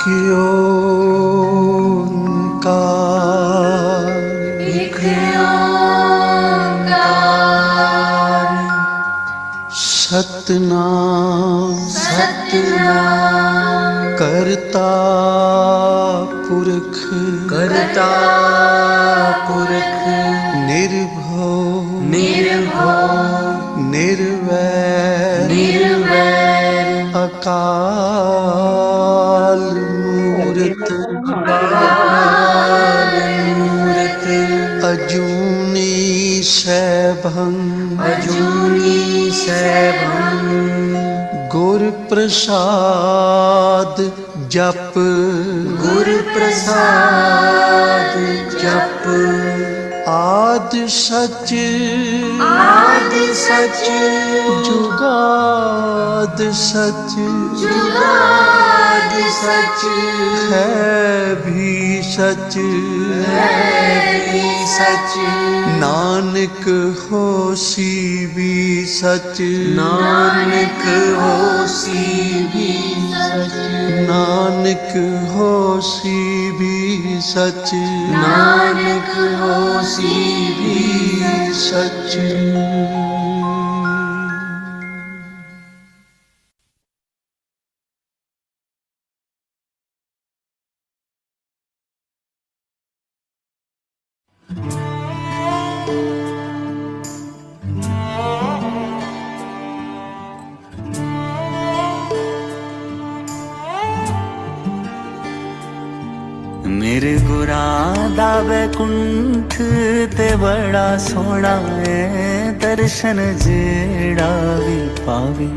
एक ओंकार सतनाम सतनाम करता पुरख करता पुरख निर्भव निर्भव निर्वैर निर्वैर अकाल मूरत अकाल मूरत अजूनी सैभं अजूनी सैभं गुर प्रसाद जप गुर प्रसाद जप आद सच आदि सच जुगाद सच जुगाद सच है भी सच है भी सच नानक होसी भी सच नानक होसी भी सच नानक होसी भी सच नानक होसी भी सच मेरे गुरा दा बैकुंठ ते बड़ा सोहना है दर्शन जेड़ा भी पावे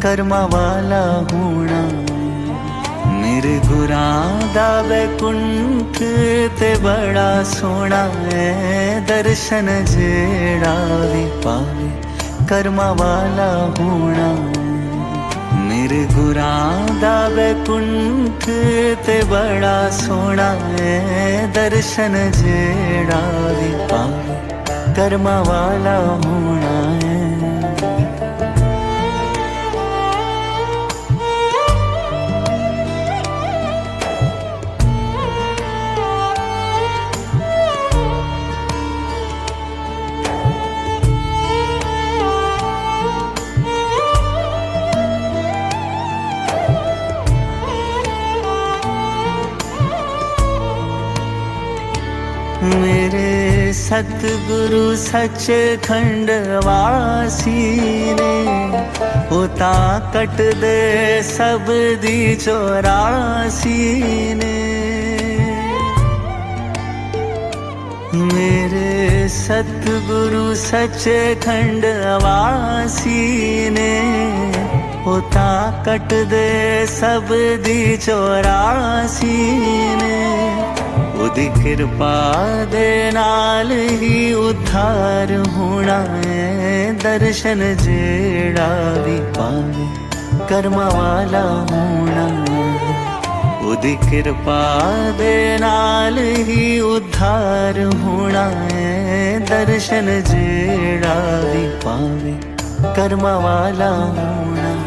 कर्मा वाला होना है। मेरे गुरा दा बैकुंठ ते बड़ा सोहना है दर्शन जेड़ा भी पावे कर्मा वाला होना है। मेरे गुरां दा बैकुंठ ते बड़ा सोहना है दर्शन जेड़ा भी पावे कर्मा वाला होना है। मेरे सतगुरु सचखंड वासी ने होता कट दे सब दी 84 ने। मेरे सतगुरु सचखंड वासी ने होता कट दे सब दी 84 ने। उदी कृपा दे नाल ही उद्धार होना है दर्शन जेड़ा भी पावे कर्मा वाला होना है। उदी कृपा दे नाल ही उद्धार होना है दर्शन जेड़ा भी पावे कर्मा वाला होना है।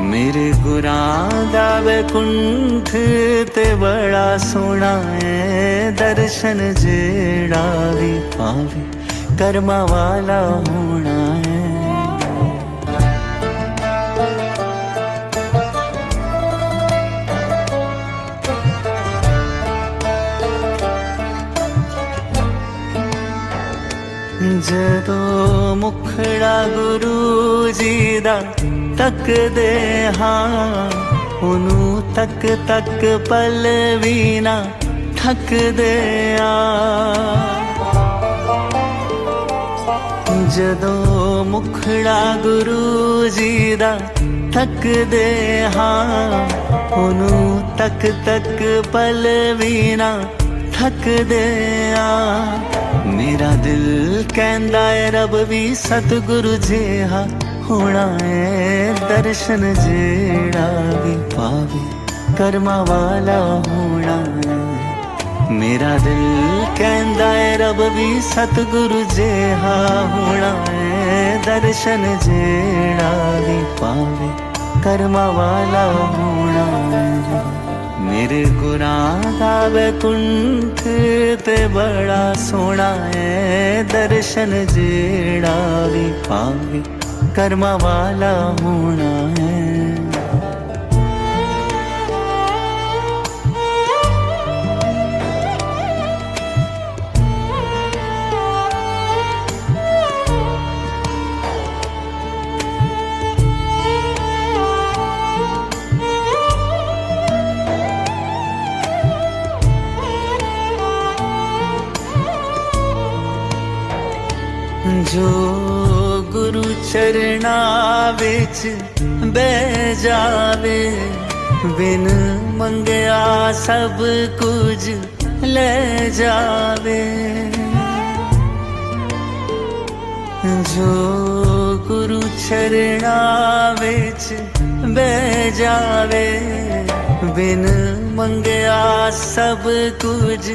मेरे गुरां दा बैकुंठ ते बड़ा सोहना है दर्शन जेड़ा भी पावे कर्मा वाला होना है। जदों मुखड़ा गुरु जी दा तक दे हाँ उनू तक तक पल भी ना थक दे आ। जदों मुखड़ा गुरु जी दा तक दे हाँ उनू तक तक पल भी ना थक दे आ। मेरा दिल कहंदा है रब भी सतगुरु जिहा होना है दर्शन जेड़ा भी पावे कर्मा वाला होना है। मेरा दिल कहंदा है रब भी सतगुरु जिहा होना है दर्शन जेड़ा भी पावे कर्मा वाला होना है। मेरे गुनाह दा वैकुंठ ते बड़ा सोना है दर्शन जेड़ा भी पावे कर्मा वाला होना है। जो गुरु चरना विच बह जावे बिन मंगया सब कुछ ले जावे। जो गुरु चरना विच बह जावे बिन मंगया सब कुछ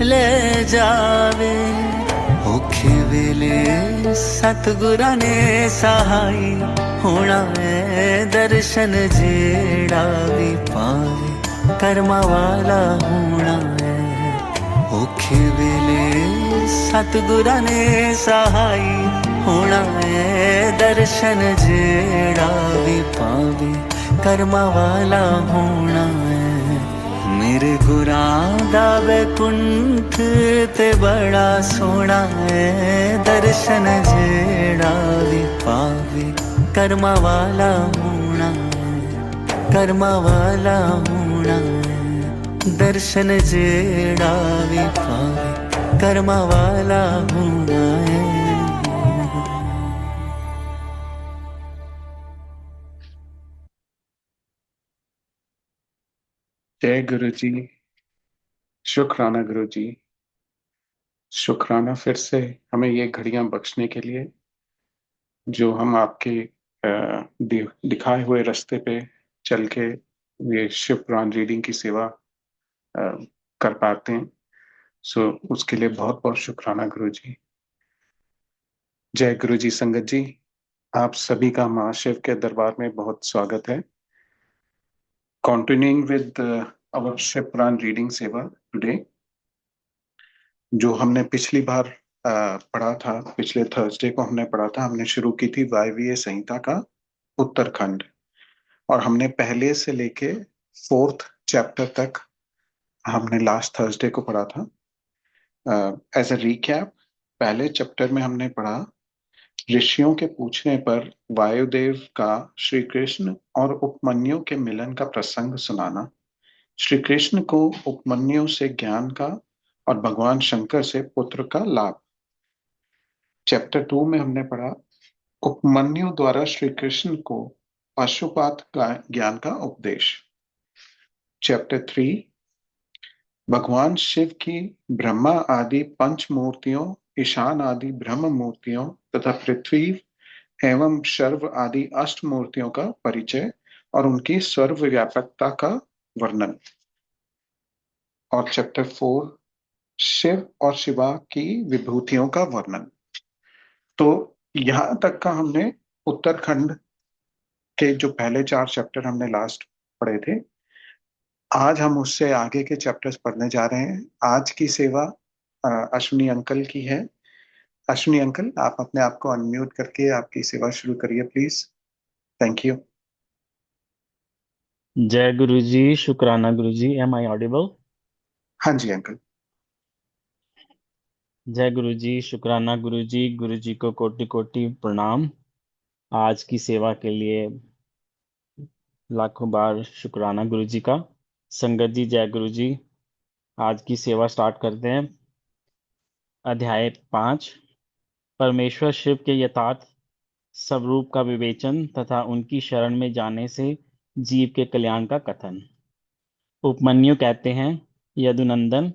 ले जावे। औखे वेले सतगुरा ने सहाय होना है दर्शन जेड़ा भी पावे कर्मा वाला होना है। औखे वेले सतगुरा ने सहाय होना है दर्शन जेड़ा भी पावे कर्मा वाला होना है। मेरे गुनाह दा वैकुंठ ते बड़ा सोना है दर्शन जेड़ा भी पावे कर्मा वाला होना है। कर्मा वाला होना है दर्शन जेड़ा भी पावे कर्मा वाला होना है। जय गुरु जी। शुक्राना गुरु जी, शुक्राना फिर से हमें ये घड़ियां बख्शने के लिए जो हम आपके दिखाए हुए रास्ते पे चल के ये शिव पुराण रीडिंग की सेवा कर पाते हैं। सो उसके लिए बहुत बहुत शुक्राना गुरु जी। जय गुरु जी। संगत जी, आप सभी का महाशिव के दरबार में बहुत स्वागत है। Continuing with our Shiv Puran reading सेवा टुडे, जो हमने पिछली बार पढ़ा था, पिछले थर्सडे को हमने पढ़ा था, हमने शुरू की थी वायवीय संहिता का उत्तरखंड और हमने पहले से लेके 4th चैप्टर तक हमने लास्ट थर्सडे को पढ़ा था। एज अ रिकैप, पहले चैप्टर में हमने पढ़ा ऋषियों के पूछने पर वायुदेव का श्री कृष्ण और उपमन्यु के मिलन का प्रसंग सुनाना, श्री कृष्ण को उपमन्यु से ज्ञान का और भगवान शंकर से पुत्र का लाभ। चैप्टर 2 में हमने पढ़ा उपमन्यु द्वारा श्री कृष्ण को पाशुपात का ज्ञान का उपदेश। चैप्टर 3 भगवान शिव की ब्रह्मा आदि पंच मूर्तियों, ईशान आदि ब्रह्म मूर्तियों तथा पृथ्वी एवं शर्व आदि अष्ट मूर्तियों का परिचय और उनकी सर्वव्यापकता का वर्णन। और चैप्टर 4 शिव और शिवा की विभूतियों का वर्णन। तो यहां तक का हमने उत्तरखंड के जो पहले 4 चैप्टर हमने लास्ट पढ़े थे। आज हम उससे आगे के चैप्टर्स पढ़ने जा रहे हैं। आज की सेवा अश्विनी अंकल की है। अश्विनी अंकल, आप अपने आप को अनम्यूट करके आपकी सेवा शुरू करिए प्लीज। Thank you. जय गुरु जी। शुक्राना गुरु जी। M I audible? हाँ जी अंकल। जय गुरु जी। शुक्राना गुरु जी। गुरु जी को कोटि कोटि प्रणाम। आज की सेवा के लिए लाखों बार शुक्राना गुरु जी का। संगत जी जय गुरु जी। आज की सेवा स्टार्ट करते हैं। अध्याय 5, परमेश्वर शिव के यथार्थ स्वरूप का विवेचन तथा उनकी शरण में जाने से जीव के कल्याण का कथन। उपमन्यु कहते हैं, यदुनंदन,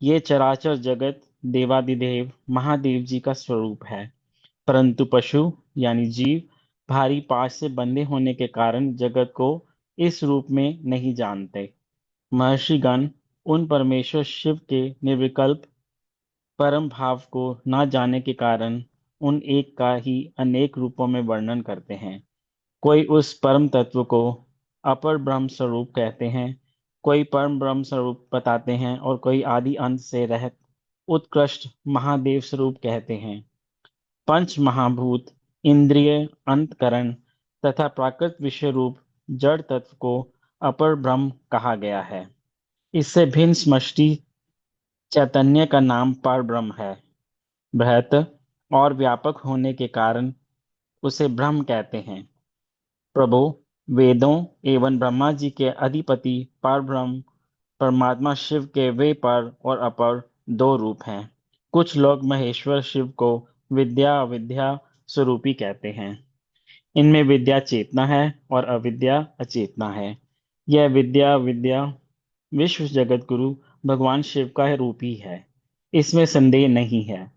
ये चराचर जगत देवादिदेव महादेव जी का स्वरूप है, परंतु पशु यानी जीव भारी पाश से बंधे होने के कारण जगत को इस रूप में नहीं जानते। महर्षिगण उन परमेश्वर शिव के निर्विकल्प परम भाव को न जाने के कारण उन एक का ही अनेक रूपों में वर्णन करते हैं। कोई उस परम तत्व को अपर ब्रह्म स्वरूप कहते हैं, कोई परम ब्रह्म स्वरूप बताते हैं और कोई आदि अंत से रहित उत्कृष्ट महादेव स्वरूप कहते हैं। पंच महाभूत, इंद्रिय, अंतकरण तथा प्राकृत विषय रूप जड़ तत्व को अपर ब्रह्म कहा गया है। इससे भिन्न समष्टि चैतन्य का नाम पर ब्रह्म है। बृहत और व्यापक होने के कारण उसे ब्रह्म कहते हैं। प्रभु, वेदों एवं ब्रह्मा जी के अधिपति परब्रह्म परमात्मा शिव के वे पर और अपर दो रूप हैं। कुछ लोग महेश्वर शिव को विद्या अविद्या स्वरूपी कहते हैं। इनमें विद्या चेतना है और अविद्या अचेतना है। यह विद्या विद्या विश्व जगत गुरु भगवान शिव का रूप ही है, इसमें संदेह नहीं है,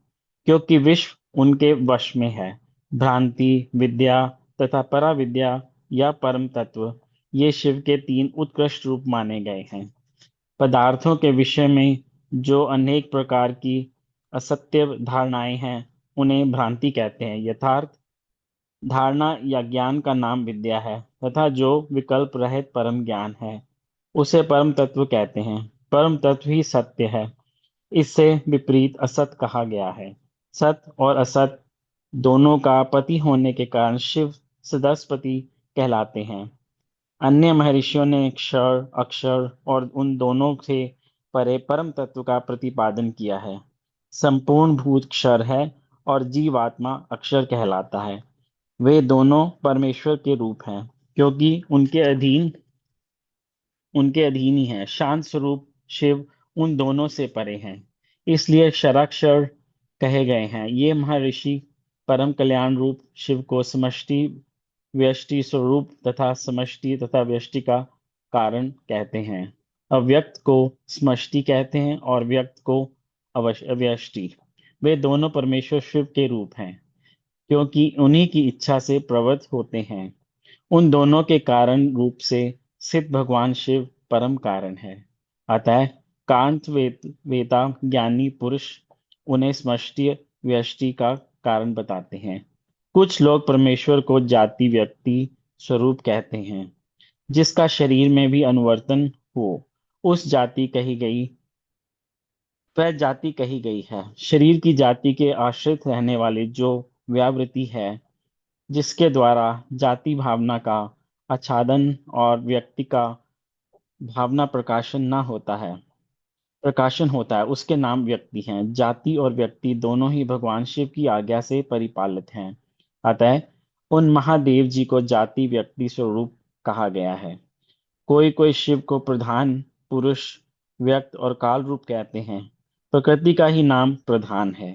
क्योंकि विश्व उनके वश में है। भ्रांति विद्या तथा पराविद्या या परम तत्व, ये शिव के तीन उत्कृष्ट रूप माने गए हैं। पदार्थों के विषय में जो अनेक प्रकार की असत्य धारणाएं हैं, उन्हें भ्रांति कहते हैं। यथार्थ धारणा या ज्ञान का नाम विद्या है तथा जो विकल्प रहित परम ज्ञान है, उसे परम तत्व कहते हैं। परम तत्व ही सत्य है। इससे विपरीत असत कहा गया है। सत और असत दोनों का पति होने के कारण शिव सदस्पति कहलाते हैं। अन्य महर्षियों ने क्षर, अक्षर और उन दोनों से परे परम तत्व का प्रतिपादन किया है। संपूर्ण भूत क्षर है और जीवात्मा अक्षर कहलाता है। वे दोनों परमेश्वर के रूप हैं, क्योंकि उनके अधीन ही है। शांत स्वरूप शिव उन दोनों से परे हैं, इसलिए क्षराक्षर कहे गए हैं। ये महर्षि परम कल्याण रूप शिव को समष्टि व्यष्टि स्वरूप तथा समष्टि तथा व्यष्टि का कारण कहते हैं। अव्यक्त को समष्टि कहते हैं और व्यक्त को अव्यष्टि। वे दोनों परमेश्वर शिव के रूप हैं, क्योंकि उन्हीं की इच्छा से प्रवृत्त होते हैं। उन दोनों के कारण रूप से सिद्ध भगवान शिव परम कारण है। अतः कांत वेता ज्ञानी पुरुष उन्हें समष्टि व्यष्टि का कारण बताते हैं। कुछ लोग परमेश्वर को जाति व्यक्ति स्वरूप कहते हैं। जिसका शरीर में भी अनुवर्तन हो, उस जाति कही गई वह जाति कही गई है। शरीर की जाति के आश्रित रहने वाली जो व्यावृत्ति है, जिसके द्वारा जाति भावना का आच्छादन और व्यक्ति का भावना प्रकाशन होता है, उसके नाम व्यक्ति हैं। जाति और व्यक्ति दोनों ही भगवान शिव की आज्ञा से परिपालित हैं। अतः उन महादेव जी को जाति व्यक्ति स्वरूप कहा गया है। कोई कोई शिव को प्रधान पुरुष व्यक्त और काल रूप कहते हैं। प्रकृति का ही नाम प्रधान है।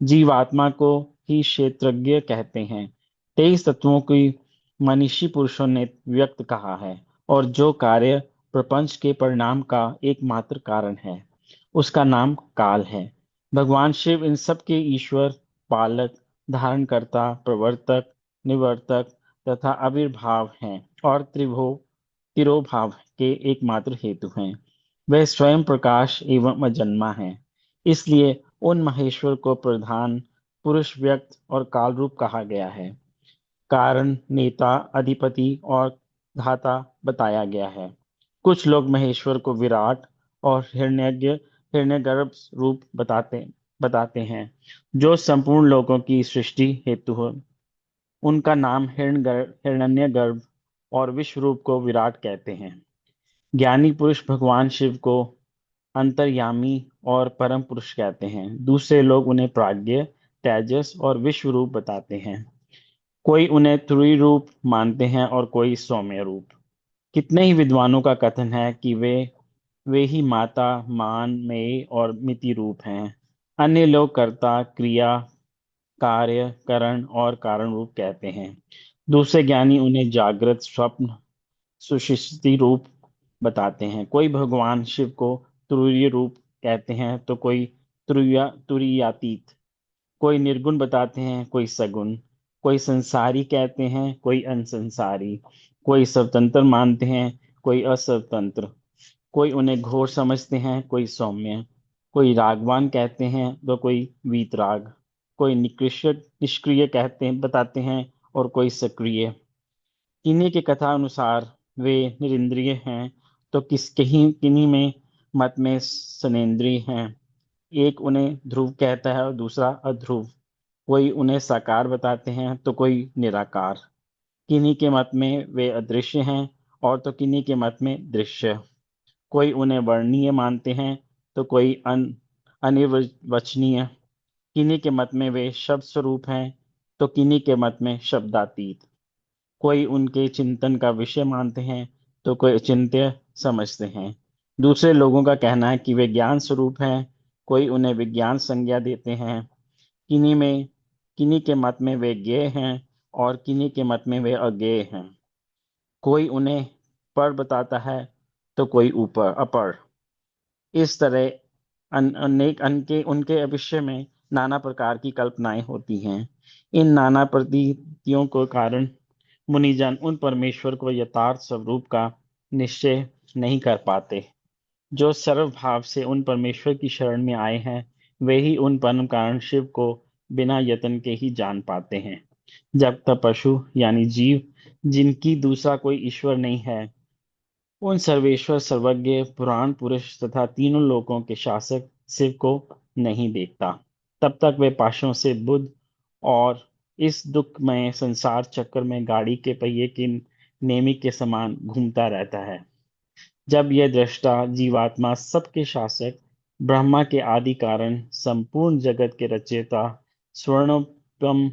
जीवात्मा को ही क्षेत्रज्ञ कहते हैं। 23 तत्वों की मनीषी पुरुषों ने व्यक्त कहा है, और जो कार्य प्रपंच के परिणाम का एकमात्र कारण है, उसका नाम काल है। भगवान शिव इन सब के ईश्वर, पालक, धारणकर्ता, प्रवर्तक, निवर्तक तथा आविर्भाव हैं और तिरोभाव के एकमात्र हेतु हैं। वह स्वयं प्रकाश एवं अजन्मा है। इसलिए उन महेश्वर को प्रधान पुरुष व्यक्त और काल रूप कहा गया है। कारण, नेता, अधिपति और धाता बताया गया है। कुछ लोग महेश्वर को विराट और हिरण्यगर्भ रूप बताते हैं, जो संपूर्ण लोगों की सृष्टि हेतु हो। उनका नाम हिरण्यगर्भ और विश्व रूप को विराट कहते हैं। ज्ञानी पुरुष भगवान शिव को अंतर्यामी और परम पुरुष कहते हैं। दूसरे लोग उन्हें प्राज्ञ, तेजस और विश्व रूप बताते हैं। कोई उन्हें त्रिरूप रूप मानते हैं और कोई सौम्य रूप। कितने ही विद्वानों का कथन है कि वे ही माता, मान, मेय और मिति रूप हैं। अन्य लोग कर्ता, क्रिया, कार्य, करण और कारण रूप कहते हैं। दूसरे ज्ञानी उन्हें जागृत, स्वप्न, सुषुप्ति रूप बताते हैं। कोई भगवान शिव को तुरीय रूप कहते हैं तो कोई तुरीयातीत, कोई निर्गुण बताते हैं, कोई सगुण, कोई संसारी कहते हैं, कोई अनसंसारी, कोई स्वतंत्र मानते हैं, कोई अस्वतंत्र, कोई उन्हें घोर समझते हैं, कोई सौम्य, कोई रागवान कहते हैं तो कोई वीतराग, कोई निष्क्रिय बताते हैं और कोई सक्रिय। इन्हीं के कथा अनुसार वे निरिंद्रिय हैं तो किन्हीं में मत में सनेन्द्रिय हैं। एक उन्हें ध्रुव कहता है और दूसरा अध्रुव। कोई उन्हें साकार बताते हैं तो कोई निराकार। किन्हीं के मत में वे अदृश्य हैं और तो किन्हीं के मत में दृश्य। कोई उन्हें वर्णनीय मानते हैं तो कोई अनिर्वचनीय। किन्हीं के मत में वे शब्द स्वरूप हैं तो किन्हीं के मत में शब्दातीत। कोई उनके चिंतन का विषय मानते हैं तो कोई अचिंत्य समझते हैं। दूसरे लोगों का कहना है कि वे ज्ञान स्वरूप हैं, कोई उन्हें विज्ञान संज्ञा देते हैं। किन्हीं के मत में वे ज्ञेय हैं और किन्हीं के मत में वे अज्ञेय हैं। कोई उन्हें पर बताता है तो कोई ऊपर अपर। इस तरह अनेक अनके उनके विषय में नाना प्रकार की कल्पनाएं होती हैं। इन नाना प्रतीतियों के कारण मुनिजन उन परमेश्वर को यथार्थ स्वरूप का निश्चय नहीं कर पाते। जो सर्वभाव से उन परमेश्वर की शरण में आए हैं वे ही उन परम कारण शिव को बिना यत्न के ही जान पाते हैं। जब तक पशु यानी जीव जिनकी दूसरा कोई ईश्वर नहीं है उन सर्वेश्वर सर्वज्ञ पुराण पुरुष तथा तीनों लोकों के शासक शिव को नहीं देखता, तब तक वे पाशों से बुद्ध और इस दुखमय संसार चक्र में गाड़ी के पहिए की नेमी के समान घूमता रहता है। जब यह दृष्टा जीवात्मा सबके शासक ब्रह्मा के आदि कारण संपूर्ण जगत के रचयिता स्वर्णोपम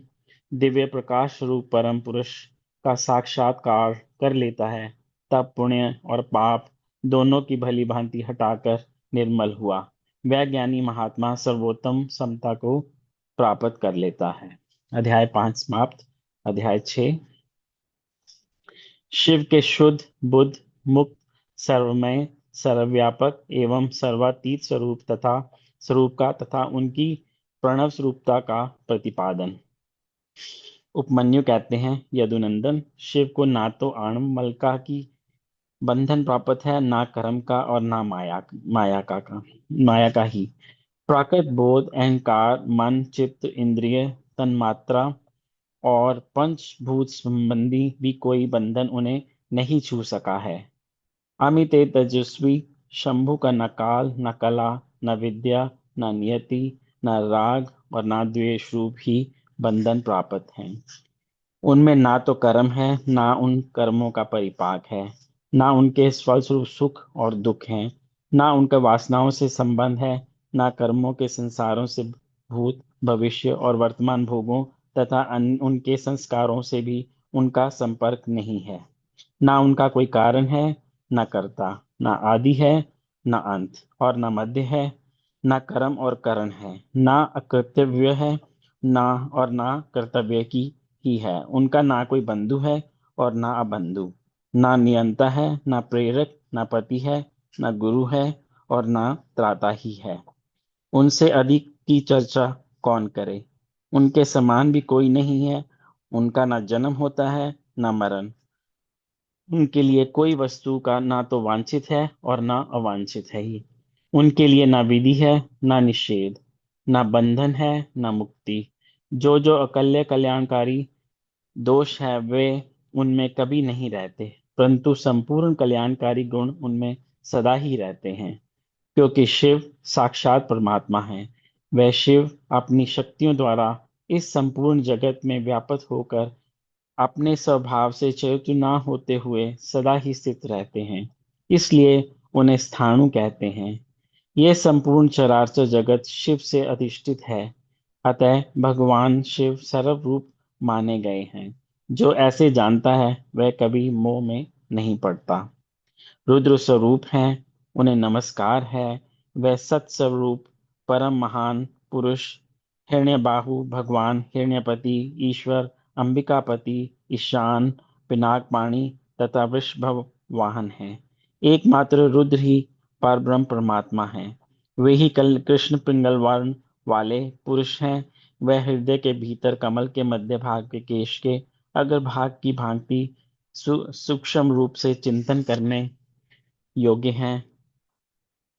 दिव्य प्रकाश रूप परम पुरुष का साक्षात्कार कर लेता है, तब पुण्य और पाप दोनों की भली भांति हटाकर निर्मल हुआ वह ज्ञानी महात्मा सर्वोत्तम समता को प्राप्त कर लेता है। अध्याय 5 समाप्त। अध्याय 6 शिव के शुद्ध बुद्ध मुक्त सर्वमय सर्वव्यापक एवं सर्वातीत स्वरूप का तथा उनकी प्रणव स्वरूपता का प्रतिपादन। उपमन्यु कहते हैं, यदुनंदन, शिव को ना तो आणमलका की बंधन प्राप्त है, ना कर्म का और ना माया का ही। प्राकृत बोध अहंकार मन चित्त इंद्रिय तन्मात्रा और पंचभूत संबंधी भी कोई बंधन उन्हें नहीं छू सका है। अमित तेजस्वी शंभु का न काल न कला न विद्या न नियति न राग और न द्वेष रूप ही बंधन प्राप्त हैं। उनमें ना तो कर्म है ना उन कर्मों का परिपाक है, ना उनके फलस्वरूप सुख और दुख हैं, ना उनका वासनाओं से संबंध है, ना कर्मों के संसारों से भूत भविष्य और वर्तमान भोगों तथा उनके संस्कारों से भी उनका संपर्क नहीं है। ना उनका कोई कारण है न कर्ता, ना आदि है न अंत और न मध्य है, ना कर्म और करण है, ना अकर्तव्य है ना और ना कर्तव्य की ही है। उनका ना कोई बंधु है और ना अबंधु, ना नियंता है ना प्रेरक, ना पति है ना गुरु है और ना त्राता ही है। उनसे अधिक की चर्चा कौन करे। उनके समान भी कोई नहीं है। उनका ना जन्म होता है ना मरण। उनके लिए कोई वस्तु का ना तो वांछित है और ना अवांछित है ही। उनके लिए ना विधि है ना निषेध, ना बंधन है ना मुक्ति। जो अकल्य कल्याणकारी दोष है वे उनमें कभी नहीं रहते, परंतु संपूर्ण कल्याणकारी गुण उनमें सदा ही रहते हैं। क्योंकि शिव साक्षात परमात्मा है, वह शिव अपनी शक्तियों द्वारा इस संपूर्ण जगत में व्यापक होकर अपने स्वभाव से च्युत न होते हुए सदा ही स्थित रहते हैं, इसलिए उन्हें स्थाणु कहते हैं। यह संपूर्ण चराचर जगत शिव से अधिष्ठित है, अतः भगवान शिव सर्वरूप माने गए हैं। जो ऐसे जानता है वह कभी मोह में नहीं पड़ता। रुद्र स्वरूप हैं, उन्हें नमस्कार है। वह सत स्वरूप परम महान पुरुष हिरण्यबाहु भगवान हिरण्यपति ईश्वर अंबिकापति ईशान पिनाकपाणि तथा वृषभ वाहन है। एकमात्र रुद्र ही परब्रह्म परमात्मा है। वे ही कृष्ण पिंगल वर्ण वाले पुरुष हैं। वह हृदय के भीतर कमल के मध्य भाग के केश के अग्रभाग की भांति सूक्ष्म रूप से चिंतन करने योग्य हैं।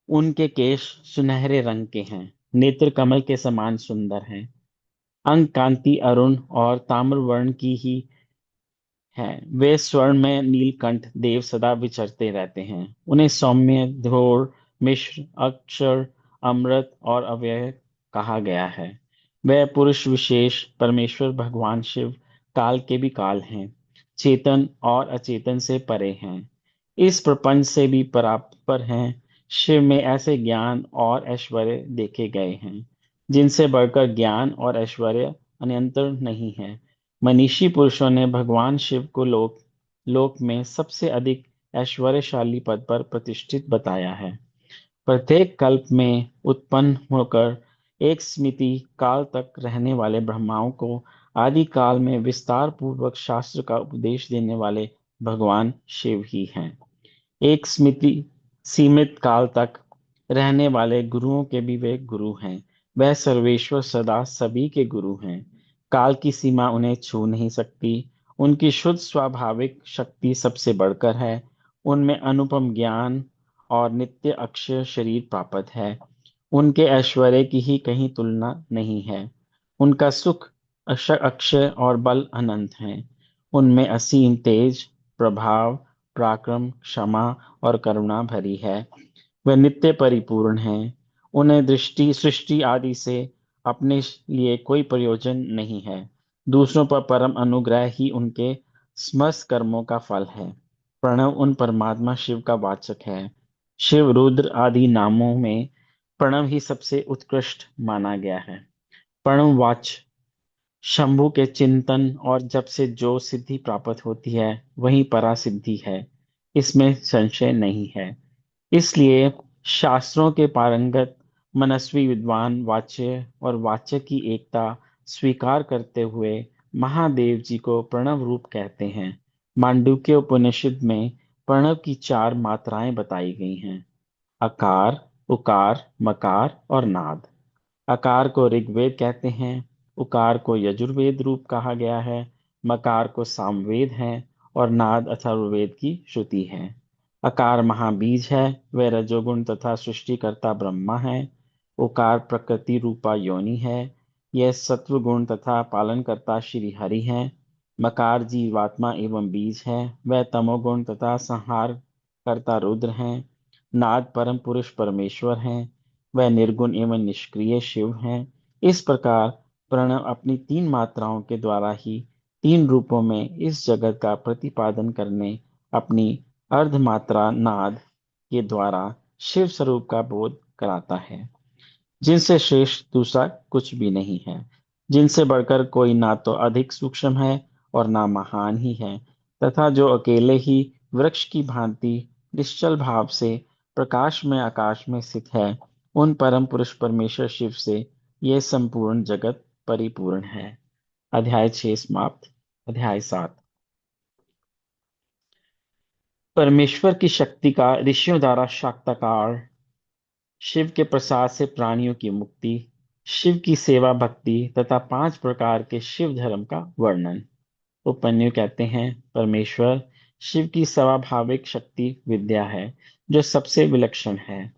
उनके केश सुनहरे रंग के हैं, नेत्र कमल के समान सुंदर हैं, अंग कांति अरुण और ताम्र वर्ण की ही हैं। वे स्वर्ण में नीलकंठ देव सदा विचरते रहते हैं। उन्हें सौम्य, घोर, मिश्र, अक्षर, अमृत और अव्यय कहा गया है। वह पुरुष विशेष परमेश्वर भगवान शिव काल के भी काल हैं, चेतन और अचेतन से परे हैं, इस प्रपंच से भी परापर हैं। शिव में ऐसे ज्ञान और ऐश्वर्य देखे गए हैं जिनसे बढ़कर ज्ञान और ऐश्वर्य अन्यंतर नहीं है। मनीषी पुरुषों ने भगवान शिव को लोक लोक में सबसे अधिक ऐश्वर्यशाली पद पर प्रतिष्ठित बताया है। प्रत्येक कल्प में उत्पन्न होकर एक स्मृति काल तक रहने वाले ब्रह्माओं को आदि काल में विस्तार पूर्वक शास्त्र का उपदेश देने वाले भगवान शिव ही हैं। एक स्मृति सीमित काल तक रहने वाले गुरुओं के भी वे गुरु हैं। वह सर्वेश्वर सदा सभी के गुरु हैं। काल की सीमा उन्हें छू नहीं सकती। उनकी शुद्ध स्वाभाविक शक्ति सबसे बढ़कर है। उनमें अनुपम ज्ञान और नित्य अक्षय शरीर प्राप्त है। उनके ऐश्वर्य की ही कहीं तुलना नहीं है। उनका सुख अक्षय और बल अनंत है। उनमें असीम तेज, प्रभाव, पराक्रम, क्षमा और करुणा भरी है। वे नित्य परिपूर्ण हैं। उन्हें दृष्टि सृष्टि आदि से अपने लिए कोई प्रयोजन नहीं है। दूसरों पर परम अनुग्रह ही उनके समस्त कर्मों का फल है। प्रणव उन परमात्मा शिव का वाचक है। शिव, रुद्र आदि नामों में प्रणव ही सबसे उत्कृष्ट माना गया है। प्रणववाच शंभु के चिंतन और जप से जो सिद्धि प्राप्त होती है वही परा सिद्धि है, इसमें संशय नहीं है। इसलिए शास्त्रों के पारंगत मनस्वी विद्वान वाच्य और वाच्य की एकता स्वीकार करते हुए महादेव जी को प्रणव रूप कहते हैं। मांडुक्य उपनिषद में प्रणव की 4 मात्राएं बताई गई हैं: अकार, उकार, मकार और नाद। अकार को ऋग्वेद कहते हैं, उकार को यजुर्वेद रूप कहा गया है, मकार को सामवेद है और नाद अथर्ववेद की श्रुति है। अकार महाबीज है, वह रजोगुण तथा सृष्टिकर्ता ब्रह्मा है। उकार प्रकृति रूपा योनि है, यह सत्वगुण तथा पालनकर्ता श्री हरि है। मकार जीवात्मा एवं बीज है, वह तमोगुण तथा संहार कर्ता रुद्र हैं। नाद परम पुरुष परमेश्वर हैं, वह निर्गुण एवं निष्क्रिय शिव हैं। इस प्रकार प्रणव अपनी 3 मात्राओं के द्वारा ही 3 रूपों में इस जगत का प्रतिपादन करने अपनी अर्धमात्रा नाद के द्वारा शिव स्वरूप का बोध कराता है, जिनसे श्रेष्ठ दूसरा कुछ भी नहीं है, जिनसे बढ़कर कोई ना तो अधिक सूक्ष्म है और ना महान ही है, तथा जो अकेले ही वृक्ष की भांति निश्चल भाव से प्रकाश में आकाश में स्थित है, उन परम पुरुष परमेश्वर शिव से यह संपूर्ण जगत परिपूर्ण है। अध्याय 6 समाप्त। अध्याय 7 परमेश्वर की शक्ति का ऋषियों द्वारा साक्षात्कार, शिव के प्रसाद से प्राणियों की मुक्ति, शिव की सेवा भक्ति तथा 5 प्रकार के शिव धर्म का वर्णन। उपन्यु कहते हैं, परमेश्वर शिव की स्वाभाविक शक्ति विद्या है जो सबसे विलक्षण है।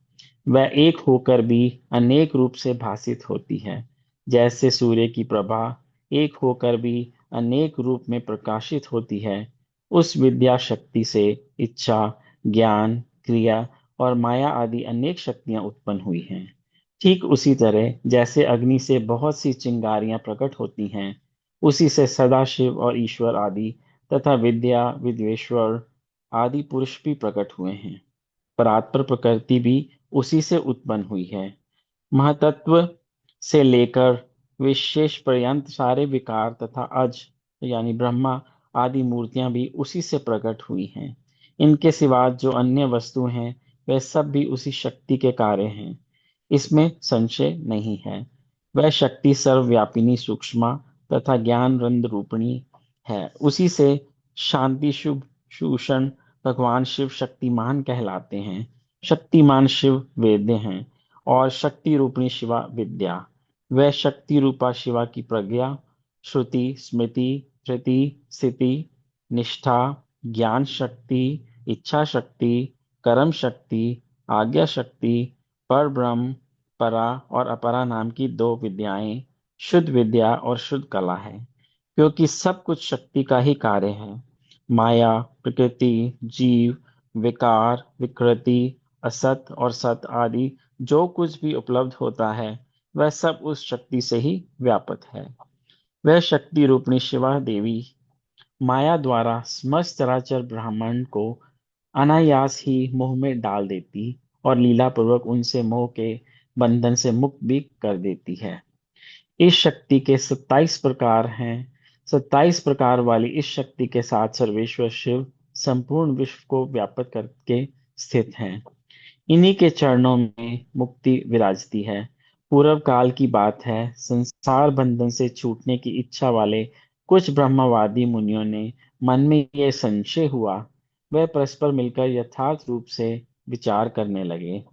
वह एक होकर भी अनेक रूप से भासित होती है। जैसे सूर्य की प्रभा एक होकर भी अनेक रूप में प्रकाशित होती है, उस विद्या शक्ति से इच्छा, ज्ञान, क्रिया और माया आदि अनेक शक्तियां उत्पन्न हुई हैं। ठीक उसी तरह जैसे अग्नि से बहुत सी चिंगारियां प्रकट होती हैं, उसी से सदाशिव और ईश्वर आदि तथा विद्या, विद्वेश्वर आदि पुरुष भी प्रकट हुए हैं। परात्पर प्रकृति भी उसी से उत्पन्न हुई है। महतत्व से लेकर विशेष पर्यंत सारे विकार तथा अज यानी ब्रह्मा आदि मूर्तियां भी उसी से प्रकट हुई हैं। इनके सिवा जो अन्य वस्तु हैं वे सब भी उसी शक्ति के कार्य हैं, इसमें संशय नहीं है। वह शक्ति सर्वव्यापिनी सूक्ष्मा तथा ज्ञान रंध्र रूपिणी है। उसी से शांति शुभ भूषण भगवान शिव शक्तिमान कहलाते हैं। शक्तिमान शिव वेद्य हैं और शक्ति रूपिणी शिवा विद्या। वह शक्ति रूपा शिवा की प्रज्ञा, श्रुति, स्मृति, धृति, स्थिति, निष्ठा, ज्ञान शक्ति, इच्छा शक्ति, कर्म शक्ति, आज्ञा शक्ति, पर ब्रह्म, परा और अपरा नाम की 2 विद्याएं, शुद्ध विद्या और शुद्ध कला है, क्योंकि सब कुछ शक्ति का ही कार्य है। माया, प्रकृति, जीव, विकार, विकृति, असत और सत आदि जो कुछ भी उपलब्ध होता है वह सब उस शक्ति से ही व्यापक है। वह शक्ति रूपणी शिवा देवी माया द्वारा समस्त चराचर ब्रह्मांड को अनायास ही मोह में डाल देती और लीला पूर्वक उनसे मोह के बंधन से मुक्त भी कर देती है। इस शक्ति के 27 प्रकार हैं। 27 प्रकार वाली इस शक्ति के साथ सर्वेश्वर शिव संपूर्ण विश्व को व्यापक करके स्थित हैं। इन्हीं के चरणों में मुक्ति विराजती है। पूर्व काल की बात है, संसार बंधन से छूटने की इच्छा वाले कुछ ब्रह्मवादी मुनियों ने मन में यह संशय हुआ। वे परस्पर मिलकर यथार्थ रूप से विचार करने लगे,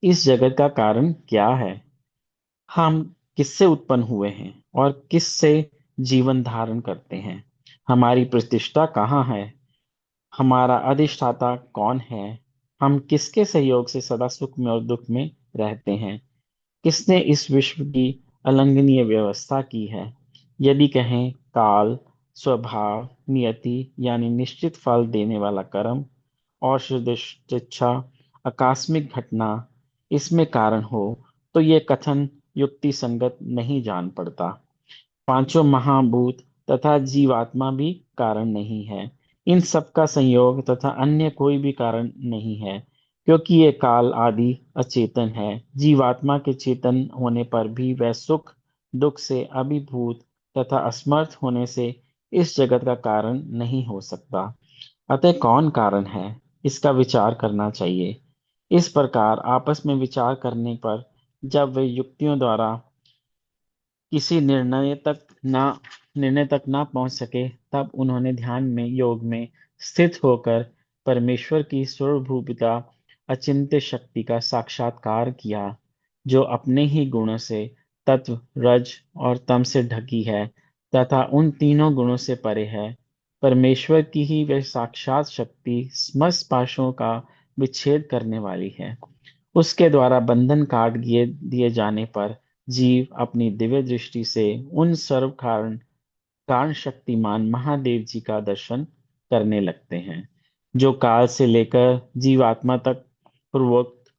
इस जगत का कारण क्या है, हम किससे उत्पन्न हुए हैं और किससे जीवन धारण करते हैं, हमारी प्रतिष्ठा कहाँ है, हमारा अधिष्ठाता कौन है, हम किसके सहयोग से सदा सुख में और दुख में रहते हैं, किसने इस विश्व की अलंघनीय व्यवस्था की है। यदि कहें काल, स्वभाव, नियति यानी निश्चित फल देने वाला कर्म और सदिच्छा आकस्मिक घटना इसमें कारण हो तो ये कथन युक्ति संगत नहीं जान पड़ता। पांचों महाभूत तथा जीवात्मा भी कारण नहीं है। इन सब का संयोग तथा अन्य कोई भी कारण नहीं है, क्योंकि ये काल आदि अचेतन है। जीवात्मा के चेतन होने पर भी वह सुख दुख से अभिभूत तथा असमर्थ होने से इस जगत का कारण नहीं हो सकता। अतः कौन कारण है, इसका विचार करना चाहिए। इस प्रकार आपस में विचार करने पर जब वे युक्तियों द्वारा किसी निर्णय तक ना पहुंच सके, तब उन्होंने ध्यान में योग में स्थित होकर परमेश्वर की सर्वभूतिका अचिंत्य शक्ति का साक्षात्कार किया, जो अपने ही गुणों से तत्व रज और तम से ढकी है तथा उन तीनों गुणों से परे है। परमेश्वर की ही वह साक्षात शक्ति समस्त पाशों का विच्छेद करने वाली है। उसके द्वारा बंधन काट दिए जाने पर जीव अपनी दिव्य दृष्टि से उन सर्व कारण शक्तिमान महादेव जी का दर्शन करने लगते हैं, जो काल से लेकर जीवात्मा तक पूर्वोक्त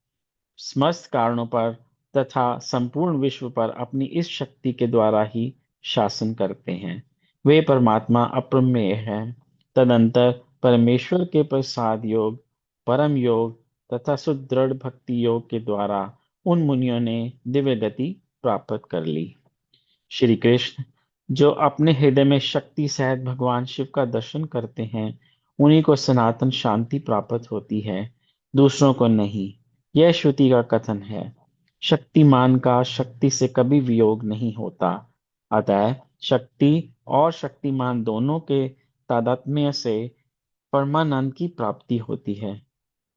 समस्त कारणों पर तथा संपूर्ण विश्व पर अपनी इस शक्ति के द्वारा ही शासन करते हैं। वे परमात्मा अप्रमेय हैं। तदंतर परमेश्वर के प्रसाद योग, परम योग तथा सुदृढ़ भक्ति योग के द्वारा उन मुनियों ने दिव्य गति प्राप्त कर ली। श्री कृष्ण जो अपने हृदय में शक्ति सहित भगवान शिव का दर्शन करते हैं, उन्हीं को सनातन शांति प्राप्त होती है, दूसरों को नहीं। यह श्रुति का कथन है। शक्तिमान का शक्ति से कभी वियोग नहीं होता। अतः शक्ति और शक्तिमान दोनों के तादात्म्य से परमानंद की प्राप्ति होती है।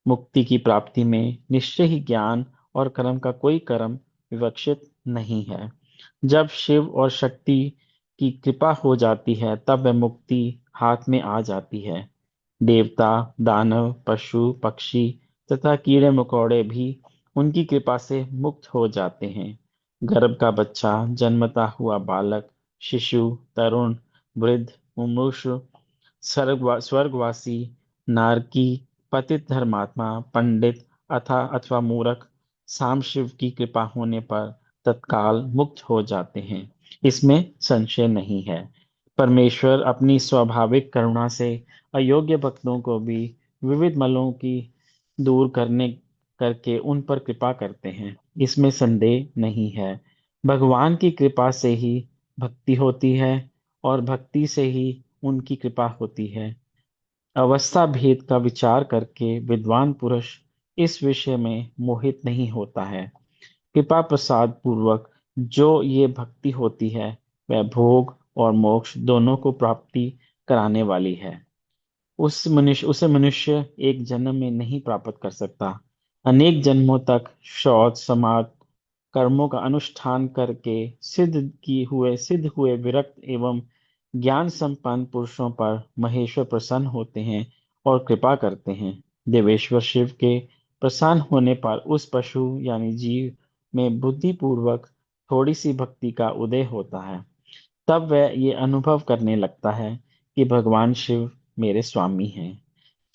मुक्ति की प्राप्ति में निश्चय ही ज्ञान और कर्म का कोई कर्म विवक्षित नहीं है। जब शिव और शक्ति की कृपा हो जाती है, तब वह मुक्ति हाथ में आ जाती है। देवता, दानव, पशु, पक्षी तथा कीड़े मकोड़े भी उनकी कृपा से मुक्त हो जाते हैं। गर्भ का बच्चा, जन्मता हुआ बालक, शिशु, तरुण, वृद्ध, मुमुक्षु, स्वर्गवासी, नारकी, पतित धर्मात्मा, पंडित अथवा मूर्ख, साम शिव की कृपा होने पर तत्काल मुक्त हो जाते हैं, इसमें संशय नहीं है। परमेश्वर अपनी स्वाभाविक करुणा से अयोग्य भक्तों को भी विविध मलों की दूर करके उन पर कृपा करते हैं, इसमें संदेह नहीं है। भगवान की कृपा से ही भक्ति होती है और भक्ति से ही उनकी कृपा होती है। अवस्था भेद का विचार करके विद्वान पुरुष इस विषय में मोहित नहीं होता है। कृपा प्रसाद पूर्वक जो ये भक्ति होती है, वह भोग और मोक्ष दोनों को प्राप्ति कराने वाली है। उसे मनुष्य एक जन्म में नहीं प्राप्त कर सकता। अनेक जन्मों तक शौच समाज कर्मों का अनुष्ठान करके सिद्ध हुए विरक्त एवं ज्ञान संपन्न पुरुषों पर महेश्वर प्रसन्न होते हैं और कृपा करते हैं। देवेश्वर शिव के प्रसन्न होने पर उस पशु यानी जीव में बुद्धि पूर्वक थोड़ी सी भक्ति का उदय होता है। तब वह ये अनुभव करने लगता है कि भगवान शिव मेरे स्वामी हैं।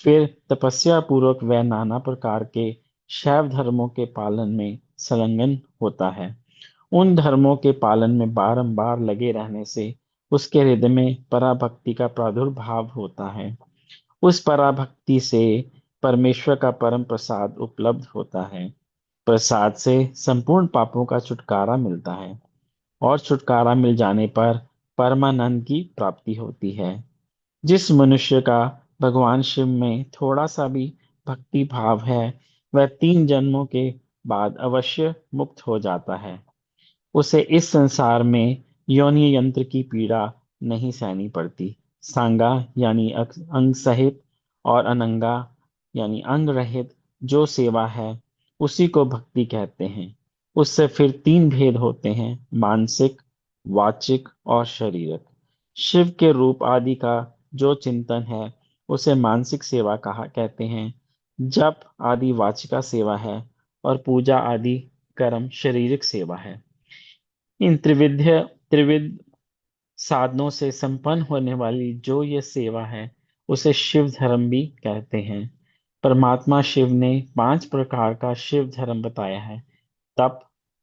फिर तपस्या पूर्वक वह नाना प्रकार के शैव धर्मों के पालन में संलग्न होता है। उन धर्मों के पालन में बारंबार लगे रहने से उसके हृदय में पराभक्ति का प्रादुर्भाव होता है। उस पराभक्ति से परमेश्वर का परम प्रसाद उपलब्ध होता है। प्रसाद से संपूर्ण पापों का छुटकारा मिलता है और छुटकारा मिल जाने पर परमानंद की प्राप्ति होती है। जिस मनुष्य का भगवान शिव में थोड़ा सा भी भक्ति भाव है, वह 3 जन्मों के बाद अवश्य मुक्त हो जाता है। उसे इस संसार में योनि यंत्र की पीड़ा नहीं सहनी पड़ती। सांगा यानी अंग सहित और अनंगा यानी अंग रहित जो सेवा है, उसी को भक्ति कहते हैं। उससे फिर 3 भेद होते हैं, मानसिक, वाचिक और शारीरिक। शिव के रूप आदि का जो चिंतन है, उसे मानसिक सेवा कहा कहते हैं। जप आदि वाचिका सेवा है और पूजा आदि कर्म शारीरिक सेवा है। इन त्रिविध साधनों से संपन्न होने वाली जो ये सेवा है, उसे शिव धर्म भी कहते हैं। परमात्मा शिव ने 5 प्रकार का शिव धर्म बताया है: तप,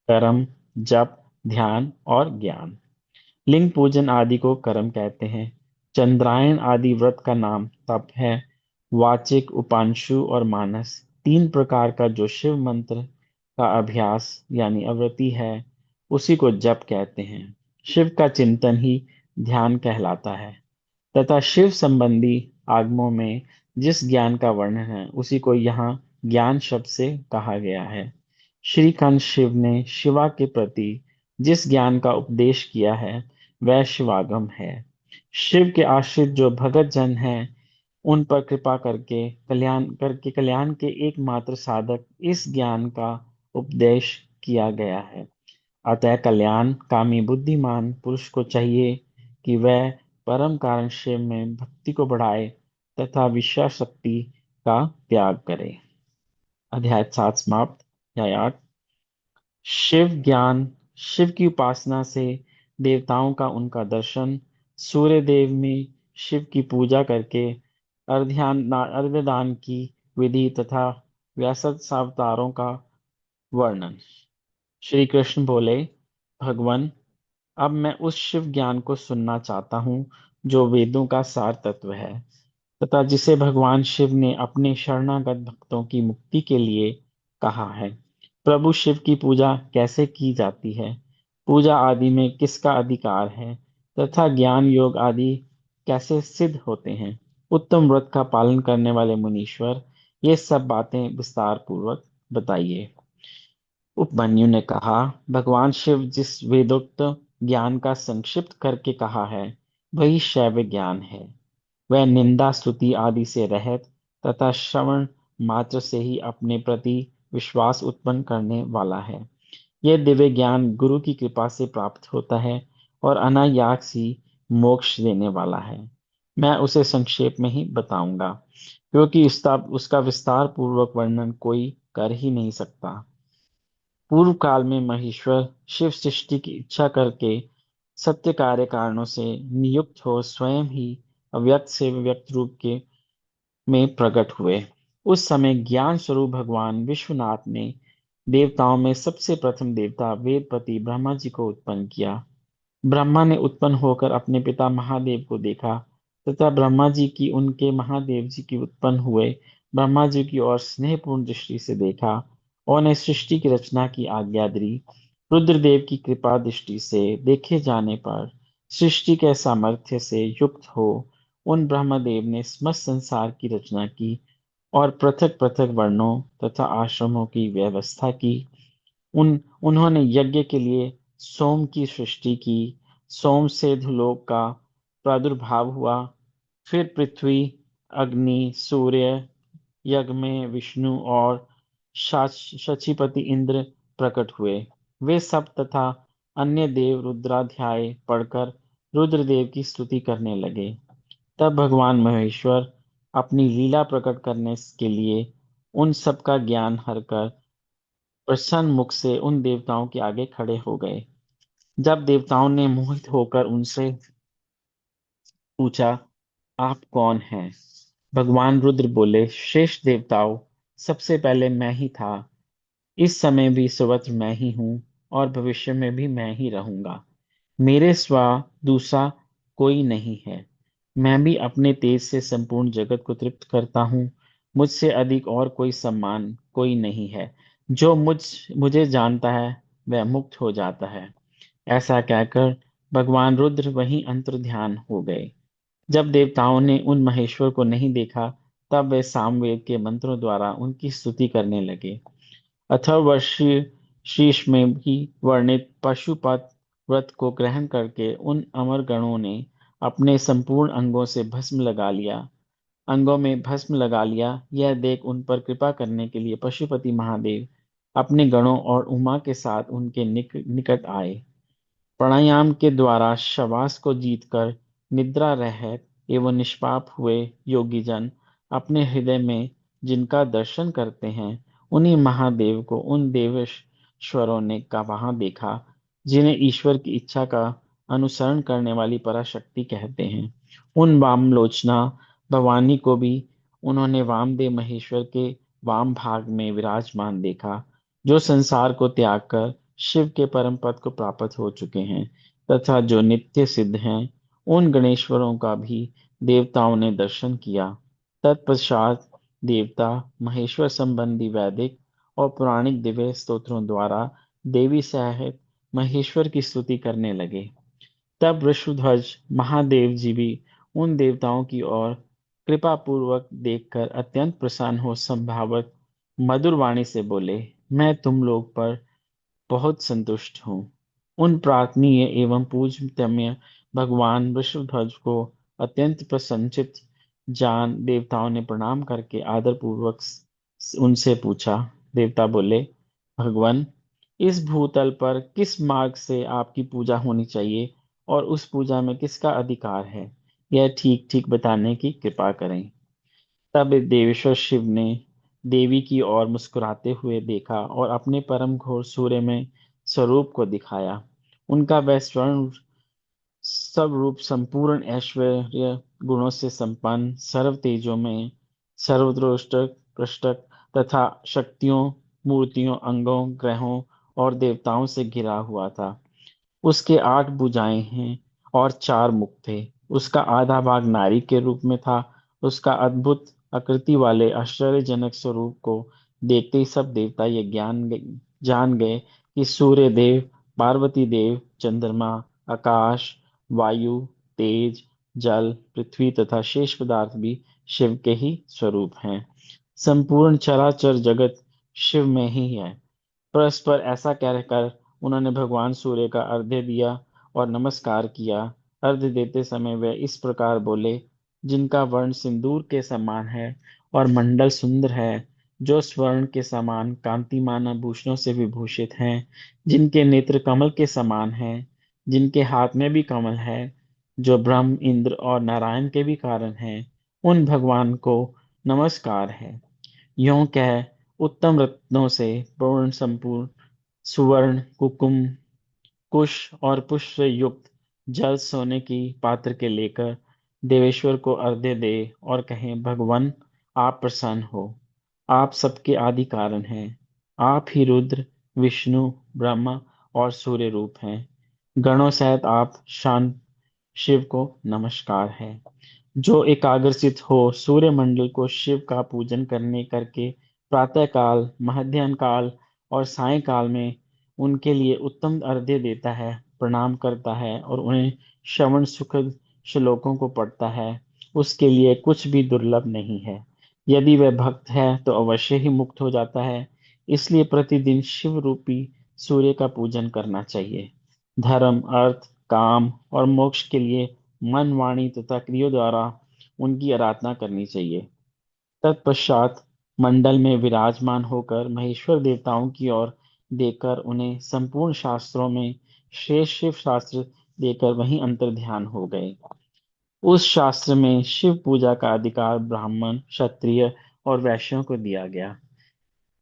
कर्म, जप, ध्यान और ज्ञान। लिंग पूजन आदि को कर्म कहते हैं। चंद्रायन आदि व्रत का नाम तप है। वाचिक, उपांशु और मानस 3 प्रकार का जो शिव मंत्र का अभ्यास यानी आवृत्ति है, उसी को जप कहते हैं। शिव का चिंतन ही ध्यान कहलाता है तथा शिव संबंधी आगमों में जिस ज्ञान का वर्णन है, उसी को यहाँ ज्ञान शब्द से कहा गया है। श्रीकांत शिव ने शिवा के प्रति जिस ज्ञान का उपदेश किया है, वह शिवागम है। शिव के आश्रित जो भगत जन हैं, उन पर कृपा करके कल्याण के एकमात्र साधक इस ज्ञान का उपदेश किया गया है। अतः कल्याण कामी बुद्धिमान पुरुष को चाहिए कि वह परम कारण शिव में भक्ति को बढ़ाए तथा विश्वास शक्ति का त्याग करे। अध्याय 7 समाप्त। अध्याय 8। शिव ज्ञान। शिव की उपासना से देवताओं का उनका दर्शन। सूर्य देव में शिव की पूजा करके अर्घ्यदान की विधि तथा व्यासत अवतारों का वर्णन। श्री कृष्ण बोले, भगवान, अब मैं उस शिव ज्ञान को सुनना चाहता हूँ जो वेदों का सार तत्व है तथा जिसे भगवान शिव ने अपने शरणागत भक्तों की मुक्ति के लिए कहा है। प्रभु शिव की पूजा कैसे की जाती है, पूजा आदि में किसका अधिकार है तथा ज्ञान योग आदि कैसे सिद्ध होते हैं। उत्तम व्रत का पालन करने वाले मुनीश्वर, ये सब बातें विस्तार पूर्वक बताइए। उपमन्यु ने कहा, भगवान शिव जिस वेदोक्त ज्ञान का संक्षिप्त करके कहा है, वही शैव ज्ञान है। वह निंदा स्तुति आदि से रहित तथा श्रवण मात्र से ही अपने प्रति विश्वास उत्पन्न करने वाला है। यह दिव्य ज्ञान गुरु की कृपा से प्राप्त होता है और अनायास ही मोक्ष देने वाला है। मैं उसे संक्षेप में ही बताऊंगा, क्योंकि उसका विस्तार पूर्वक वर्णन कोई कर ही नहीं सकता। पूर्व काल में महेश्वर शिव सृष्टि की इच्छा करके सत्य कार्य कारणों से नियुक्त हो स्वयं ही अव्यक्त से व्यक्त रूप के में प्रकट हुए। उस समय ज्ञान स्वरूप भगवान विश्वनाथ ने देवताओं में सबसे प्रथम देवता वेदपति ब्रह्मा जी को उत्पन्न किया। ब्रह्मा ने उत्पन्न होकर अपने पिता महादेव को देखा तथा ब्रह्मा जी की उनके महादेव जी की उत्पन्न हुए ब्रह्मा जी की ओर स्नेहपूर्ण दृष्टि से देखा और ने सृष्टि की रचना की आज्ञा दी। रुद्रदेव की कृपा दृष्टि से देखे जाने पर सृष्टि के सामर्थ्य से युक्त हो उन ब्रह्मदेव ने समस्त संसार की रचना की और पृथक पृथक वर्णों तथा आश्रमों की व्यवस्था की। उन्होंने यज्ञ के लिए सोम की सृष्टि की। सोम से धुलोक का प्रादुर्भाव हुआ। फिर पृथ्वी, अग्नि, सूर्य, यज्ञ में विष्णु और शचीपति इंद्र प्रकट हुए। वे सब तथा अन्य देव रुद्राध्याय पढ़कर रुद्रदेव की स्तुति करने लगे। तब भगवान महेश्वर अपनी लीला प्रकट करने के लिए उन सब का ज्ञान हरकर प्रसन्न मुख से उन देवताओं के आगे खड़े हो गए। जब देवताओं ने मोहित होकर उनसे पूछा, आप कौन हैं? भगवान रुद्र बोले, श्रेष्ठ देवताओं, सबसे पहले मैं ही था, इस समय भी सर्वत्र मैं ही हूँ और भविष्य में भी मैं ही रहूंगा। मेरे सिवा दूसरा कोई नहीं है। मैं भी अपने तेज से संपूर्ण जगत को तृप्त करता हूँ। मुझसे अधिक और कोई सम्मान कोई नहीं है। जो मुझे जानता है वह मुक्त हो जाता है। ऐसा कहकर भगवान रुद्र वहीं अंतर्ध्यान हो गए। जब देवताओं ने उन महेश्वर को नहीं देखा, तब वे सामवेद के मंत्रों द्वारा उनकी स्तुति करने लगे। अथर्वशीय शीर्ष में भी वर्णित पशुपत व्रत को ग्रहण करके उन अमर गणों ने अपने संपूर्ण अंगों में भस्म लगा लिया। यह देख उन पर कृपा करने के लिए पशुपति महादेव अपने गणों और उमा के साथ उनके निकट आए। प्राणायाम के द्वारा शवास को जीतकर निद्रा रहित एवं निष्पाप हुए योगी जन अपने हृदय में जिनका दर्शन करते हैं, उन्हीं महादेव को उन देवेश्वरों ने का वहां देखा, जिन्हें ईश्वर की इच्छा का अनुसरण करने वाली पराशक्ति कहते हैं। उन वामलोचना भवानी को भी उन्होंने वामदेव महेश्वर के वाम भाग में विराजमान देखा, जो संसार को त्याग कर शिव के परम पद को प्राप्त हो चुके हैं तथा जो नित्य सिद्ध हैं। उन गणेश्वरों का भी देवताओं ने दर्शन किया। तत्पश्चात देवता महेश्वर संबंधी वैदिक और पौराणिक दिव्य स्तोत्रों द्वारा देवी सहित महेश्वर की स्तुति करने लगे। तब वृषध्वज महादेव जी भी उन देवताओं की ओर कृपा पूर्वक देखकर अत्यंत प्रसन्न हो संभावत मधुर वाणी से बोले, मैं तुम लोग पर बहुत संतुष्ट हूँ। उन प्रार्थनीय एवं पूज्यतम्य भगवान वृषभध्वज को अत्यंत प्रसन्नचित जान देवताओं ने प्रणाम करके आदर पूर्वक उनसे पूछा। देवता बोले, भगवान, इस भूतल पर किस मार्ग से आपकी पूजा होनी चाहिए और उस पूजा में किसका अधिकार है, यह ठीक ठीक बताने की कृपा करें। तब देवेश्वर शिव ने देवी की ओर मुस्कुराते हुए देखा और अपने परम घोर सूर्य में स्वरूप को दिखाया। उनका वह स्वर्ण सब रूप संपूर्ण ऐश्वर्य गुणों से संपन्न, सर्व तेजों में सर्वद्रोष्टक पृष्ठक तथा शक्तियों, मूर्तियों, अंगों, ग्रहों और देवताओं से घिरा हुआ था। उसके 8 भुजाएं हैं और 4 मुख थे। उसका आधा भाग नारी के रूप में था। उसका अद्भुत आकृति वाले आश्चर्यजनक स्वरूप को देखते ही सब देवता ये जान गए कि सूर्य देव, पार्वती देव, चंद्रमा, आकाश, वायु, तेज, जल, पृथ्वी तथा शेष पदार्थ भी शिव के ही स्वरूप हैं। संपूर्ण चराचर जगत शिव में ही है। परस्पर ऐसा कहकर उन्होंने भगवान सूर्य का अर्घ्य दिया और नमस्कार किया। अर्घ्य देते समय वे इस प्रकार बोले, जिनका वर्ण सिंदूर के समान है और मंडल सुंदर है, जो स्वर्ण के समान कांतिमान आभूषणों से विभूषित हैं, जिनके नेत्र कमल के समान हैं, जिनके हाथ में भी कमल है, जो ब्रह्म, इंद्र और नारायण के भी कारण हैं, उन भगवान को नमस्कार है। यों कह उत्तम रत्नों से पूर्ण संपूर्ण सुवर्ण, कुकुम, कुश और पुष्प से युक्त जल सोने की पात्र के लेकर देवेश्वर को अर्घ्य दे और कहें, भगवान, आप प्रसन्न हो। आप सबके आदि कारण हैं। आप ही रुद्र, विष्णु, ब्रह्मा और सूर्य रूप हैं। गणों सहित आप शांत शिव को नमस्कार है। जो एकाग्रचित हो सूर्य मंडल को शिव का पूजन करने करके प्रातः काल, मध्याह्न काल और सायंकाल में उनके लिए उत्तम अर्घ्य देता है, प्रणाम करता है और उन्हें श्रवण सुखद श्लोकों को पढ़ता है, उसके लिए कुछ भी दुर्लभ नहीं है। यदि वह भक्त है तो अवश्य ही मुक्त हो जाता है। इसलिए प्रतिदिन शिव रूपी सूर्य का पूजन करना चाहिए। धर्म, अर्थ, काम और मोक्ष के लिए मन, वाणी तथा क्रियों द्वारा उनकी आराधना करनी चाहिए। तत्पश्चात मंडल में विराजमान होकर महेश्वर देवताओं की ओर देखकर उन्हें संपूर्ण शास्त्रों में श्रेष्ठ शिव शास्त्र देकर वहीं अंतर्ध्यान हो गए। उस शास्त्र में शिव पूजा का अधिकार ब्राह्मण, क्षत्रिय और वैश्यों को दिया गया।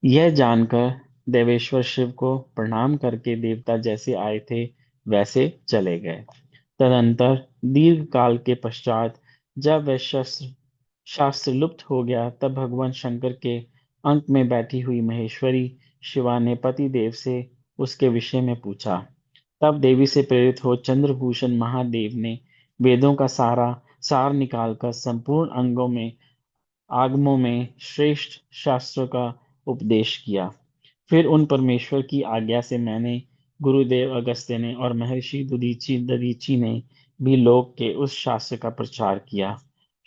यह जानकर देवेश्वर शिव को प्रणाम करके देवता जैसे आए थे वैसे चले गए। तदंतर दीर्घ काल के पश्चात जब वह शास्त्र लुप्त हो गया तब भगवान शंकर के अंक में बैठी हुई महेश्वरी शिवा ने पति देव से उसके विषय में पूछा। तब देवी से प्रेरित हो चंद्रभूषण महादेव ने वेदों का सार निकालकर संपूर्ण अंगों में आगमों में श्रेष्ठ शास्त्रों का उपदेश किया। फिर उन परमेश्वर की आज्ञा से मैंने, गुरुदेव अगस्त्य ने और महर्षि दधीची ने भी लोक के उस शास्त्र का प्रचार किया।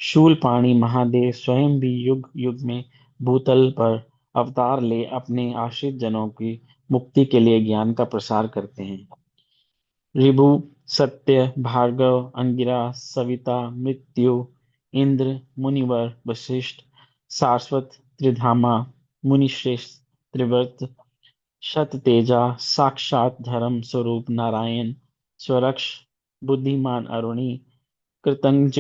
शूलपाणी महादेव स्वयं भी युग युग में भूतल पर अवतार ले अपने आश्रित जनों की मुक्ति के लिए ज्ञान का प्रसार करते हैं। ऋभु, सत्य, भार्गव, अंगिरा, सविता, मृत्यु, इंद्र, मुनिवर, वशिष्ठ, सारस्वत, त्रिधामा, मुनिश्रेष्ठ, त्रिव्रत, शततेजा, साक्षात धर्म स्वरूप नारायण, स्वरक्ष, बुद्धिमान अरुणी, कृतंज,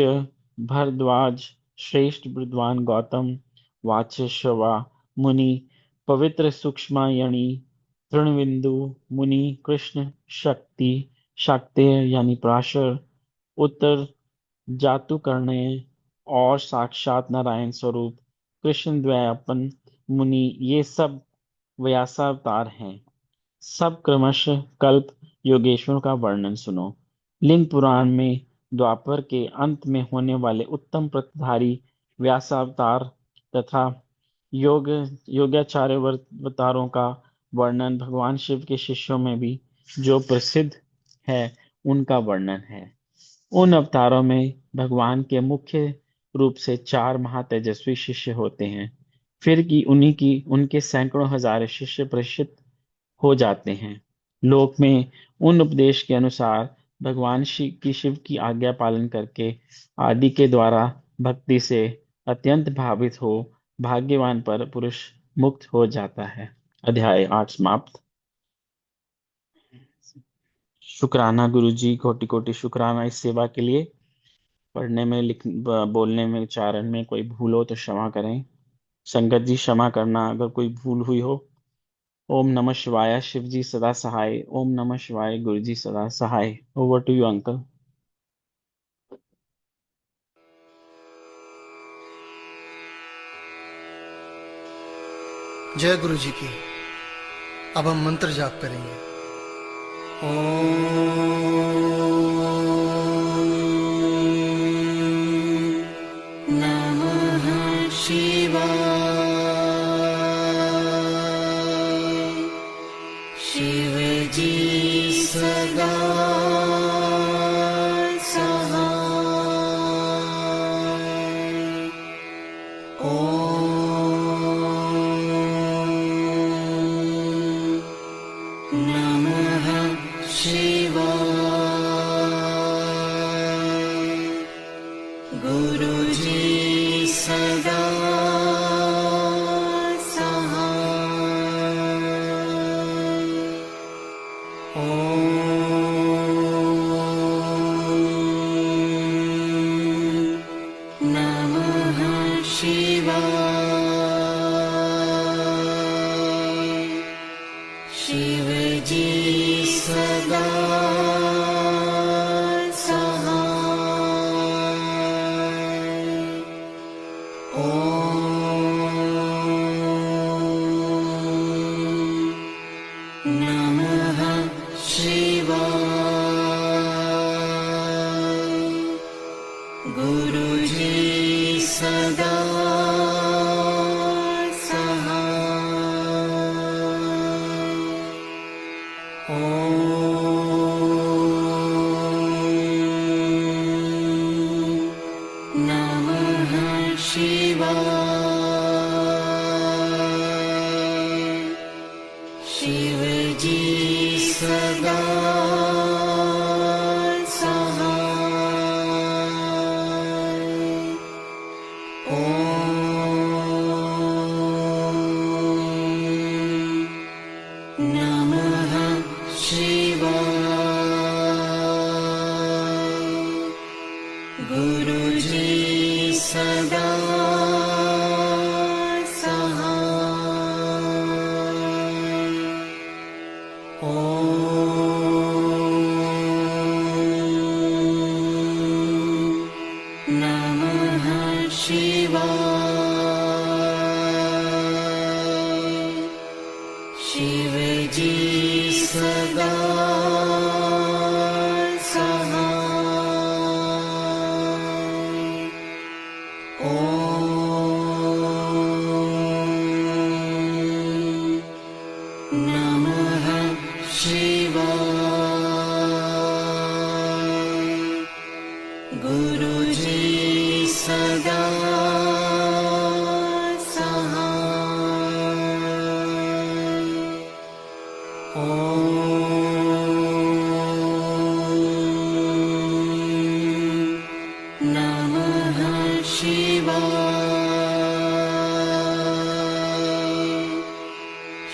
भरद्वाज, श्रेष्ठ विद्वान गौतम, वाचस्वा मुनि, पवित्र सूक्ष्मयणी, तृणविंदु मुनि, कृष्ण, शक्ति, शाक्तेय यानी पराशर, उत्तर जातुकर्णय और साक्षात नारायण स्वरूप कृष्ण द्वैपायन मुनि, ये सब व्यासावतार हैं। सब क्रमशः कल्प योगेश्वर का वर्णन सुनो। लिंग पुराण में द्वापर के अंत में होने वाले उत्तम प्रतधारी व्यासावतार तथा योगाचार्य अवतारों का वर्णन भगवान शिव के शिष्यों में भी जो प्रसिद्ध है उनका वर्णन है। उन अवतारों में भगवान के मुख्य रूप से 4 महातेजस्वी शिष्य होते हैं, फिर कि उनके सैकड़ों हजार शिष्य प्रसिद्ध हो जाते हैं। लोक में उन उपदेश के अनुसार भगवान शिव की आज्ञा पालन करके आदि के द्वारा भक्ति से अत्यंत भावित हो भाग्यवान पर पुरुष मुक्त हो जाता है। अध्याय 8 समाप्त। शुक्राना गुरुजी, कोटि कोटि शुक्राना इस सेवा के लिए। पढ़ने में बोलने में उच्चारण में कोई भूल हो तो क्षमा करें। संगत जी क्षमा करना अगर कोई भूल हुई हो। ओम नमः शिवाय। शिव जी सदा सहाय। ओम नमः शिवाय। गुरु जी सदा सहाय। Over to you uncle. जय गुरु जी की। अब हम मंत्र जाप करेंगे। नमः शिवाय। शिव जी सदा नमः शिवाय शिव जी सदा सहाय। ॐ नमः शिवाय गुरुजी सदा सहाय। ॐ नमः शिवाय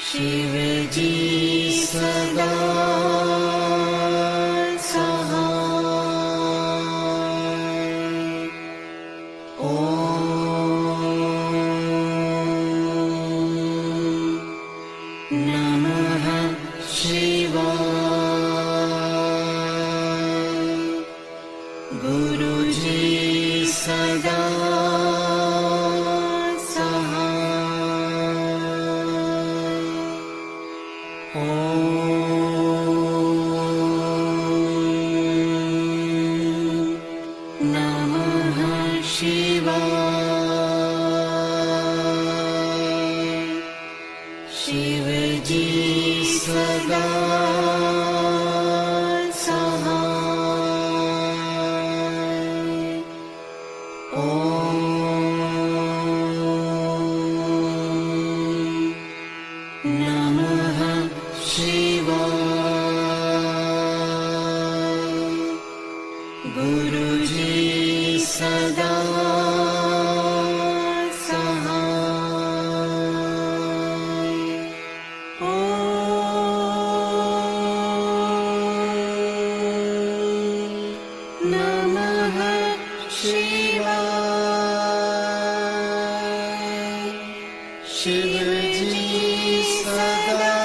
शिव जी सदा सहाय। ॐ नमः शिवाय गुरुजी सदा सहाय। ॐ नमः शिवाय शिव जी सदा सहाय। ॐ नमः शिवाय गुरुजी सदा सहाय। ॐ नमः शिवाय शिव जी सदा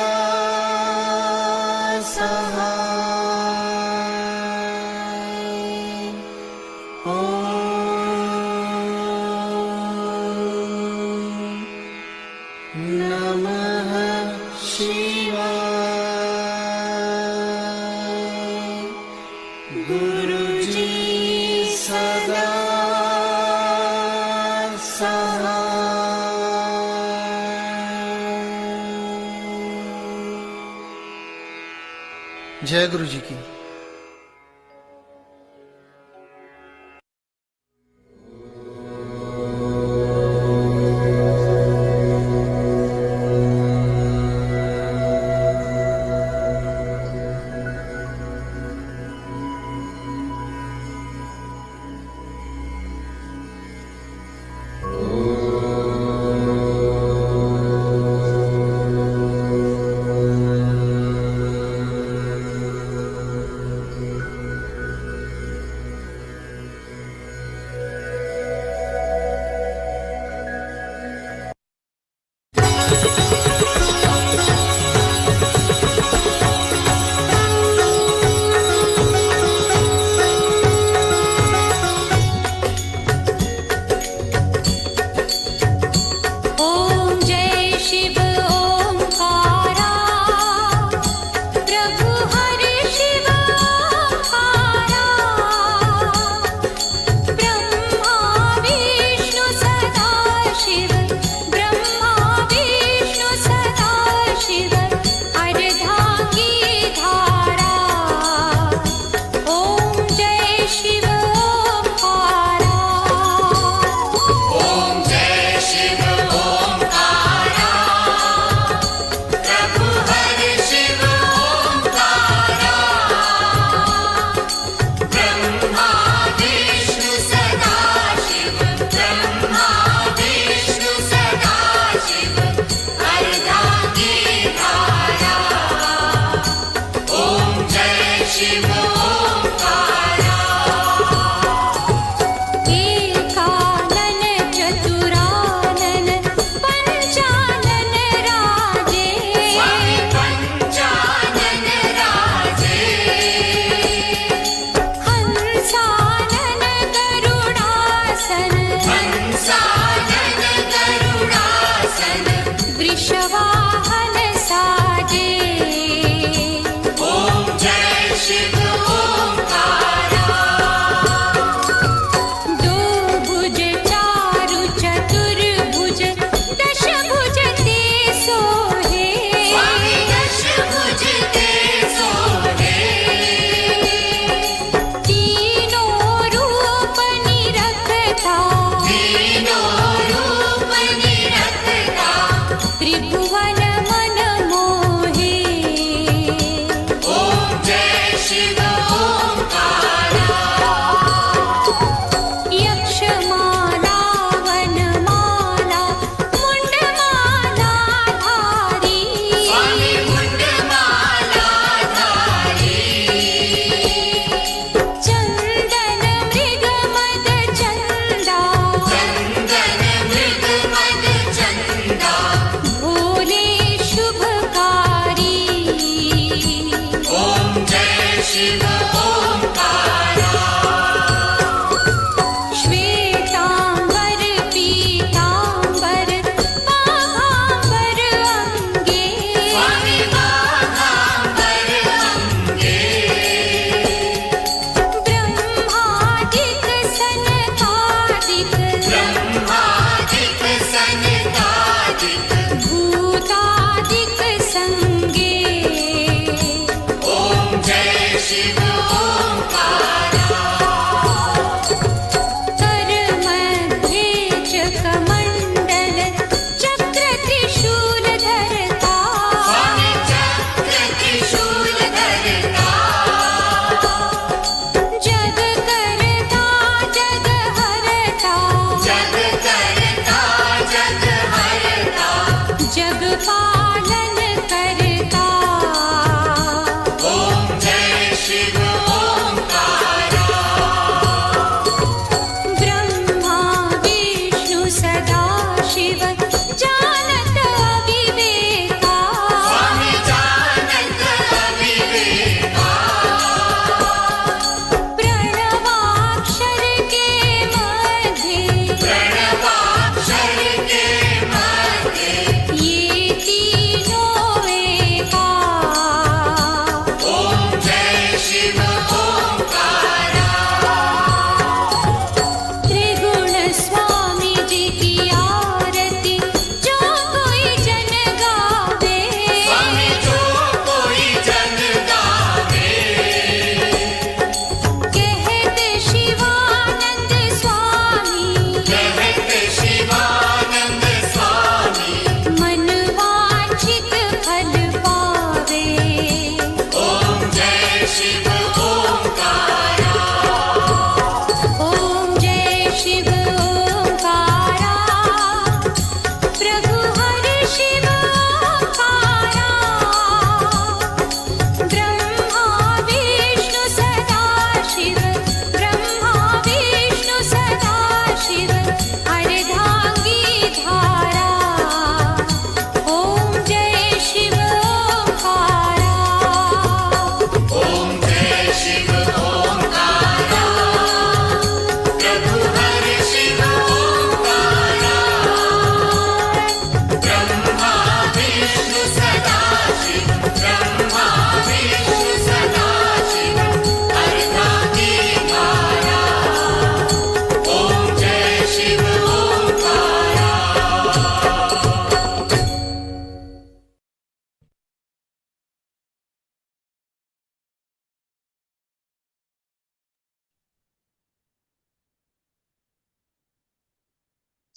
सहाय। ॐ नमः शिवाय गुरुजी सदा सहाय। जय गुरु जी की।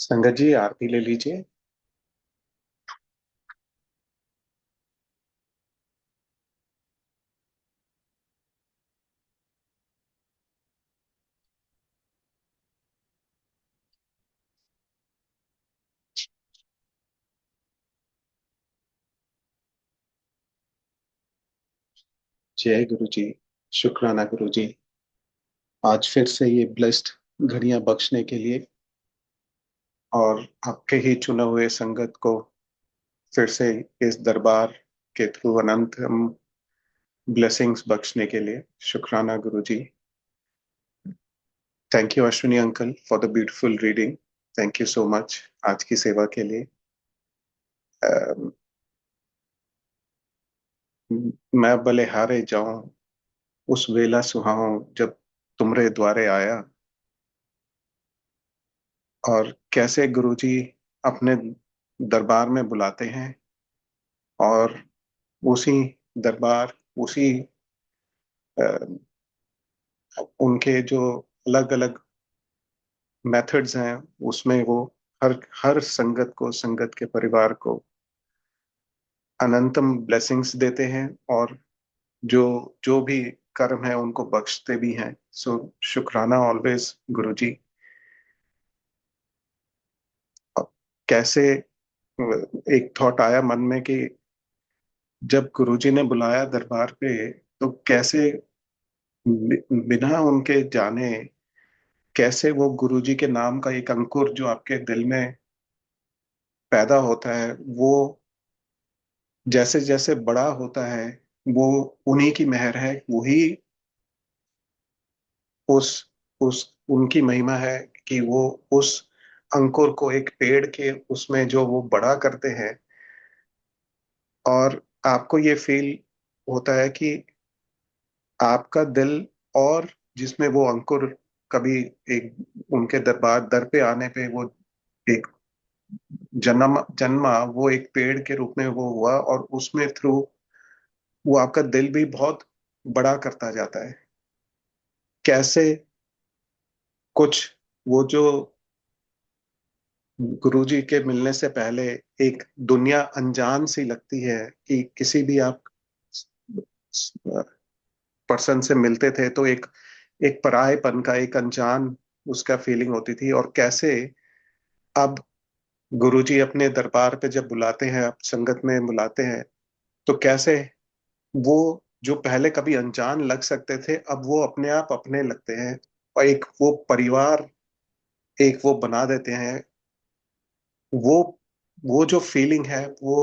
संगत जी आरती ले लीजिए। जय गुरु जी। शुक्राना गुरु जी, आज फिर से ये ब्लेस्ड घड़ियां बख्शने के लिए और आपके ही चुने हुए संगत को फिर से इस दरबार के थ्रू अनंत ब्लेसिंग्स बख्शने के लिए शुक्राना Guru ji. Thank you Ashwini uncle for the beautiful reading. Thank you so much आज की सेवा के लिए। मैं बलिहारे जाऊं उस वेला सुहाऊं जब तुमरे द्वारे आया। और कैसे गुरुजी अपने दरबार में बुलाते हैं और उसी दरबार उसी उनके जो अलग अलग मेथड्स हैं उसमें वो हर हर संगत को, संगत के परिवार को अनंतम ब्लेसिंग्स देते हैं और जो जो भी कर्म है उनको बख्शते भी हैं। सो शुक्राना ऑलवेज गुरुजी। कैसे एक थॉट आया मन में कि जब गुरुजी ने बुलाया दरबार पे तो कैसे बिना उनके जाने कैसे वो गुरुजी के नाम का एक अंकुर जो आपके दिल में पैदा होता है वो जैसे जैसे बड़ा होता है वो उन्हीं की मेहर है, वही उस उस उनकी महिमा है कि वो उस अंकुर को एक पेड़ के उसमें जो वो बड़ा करते हैं। और आपको ये फील होता है कि आपका दिल और जिसमें वो अंकुर कभी एक उनके दरबार दर पे आने पे वो एक जन्मा वो एक पेड़ के रूप में वो हुआ और उसमें थ्रू वो आपका दिल भी बहुत बड़ा करता जाता है। कैसे कुछ वो जो गुरुजी के मिलने से पहले एक दुनिया अनजान सी लगती है कि किसी भी आप पर्सन से मिलते थे तो एक एक परायेपन का एक अनजान उसका फीलिंग होती थी। और कैसे अब गुरुजी अपने दरबार पे जब बुलाते हैं, आप संगत में बुलाते हैं तो कैसे वो जो पहले कभी अनजान लग सकते थे अब वो अपने आप अपने लगते हैं और एक वो परिवार एक वो बना देते हैं। वो वो जो फीलिंग है वो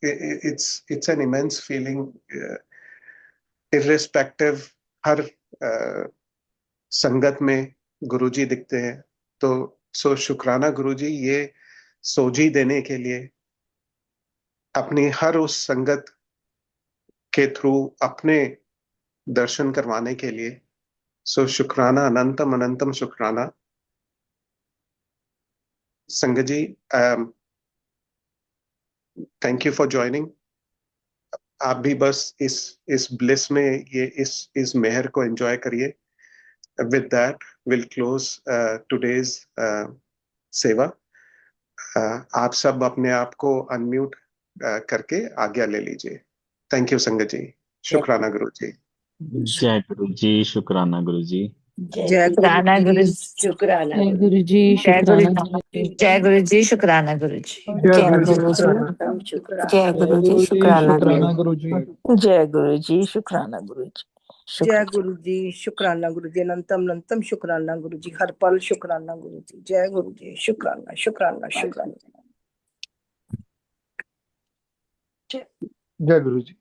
it's it's an immense feeling irrespective हर संगत में गुरुजी दिखते हैं। तो सो शुक्राना गुरुजी ये सोझी देने के लिए अपनी हर उस संगत के थ्रू अपने दर्शन करवाने के लिए। सो शुक्राना अनंतम अनंतम शुक्राना संगत जी। Thank you for joining. आप भी बस इस ब्लिस में ये इस मेहर को एंजॉय करिए। With that will close today's सेवा। आप सब अपने आप को अनम्यूट करके आज्ञा ले लीजिए। थैंक यू संगत जी। शुक्राना गुरु जी। जय गुरु जी। शुक्राना गुरु जी। जय शुक्राना गुरु शुक्राना जय गुरु गुरु जी जय गुरु शुक्राना गुरु जी जय गुरु जी शुक्राना गुरु जी जय जय गुरु जी गुरु जी शुक्राना। जय गुरु जी शुक्राना गुरु जी जय गुरु जी शुक्राना गुरु जी जय गुरु जी शुक्राना गुरु जी अनंतम अनंतम शुक्राना गुरु जी हर पल शुक्राना गुरु जी। जय गुरु जी शुक्राना शुक्राना शुक्राना। जय गुरु जी।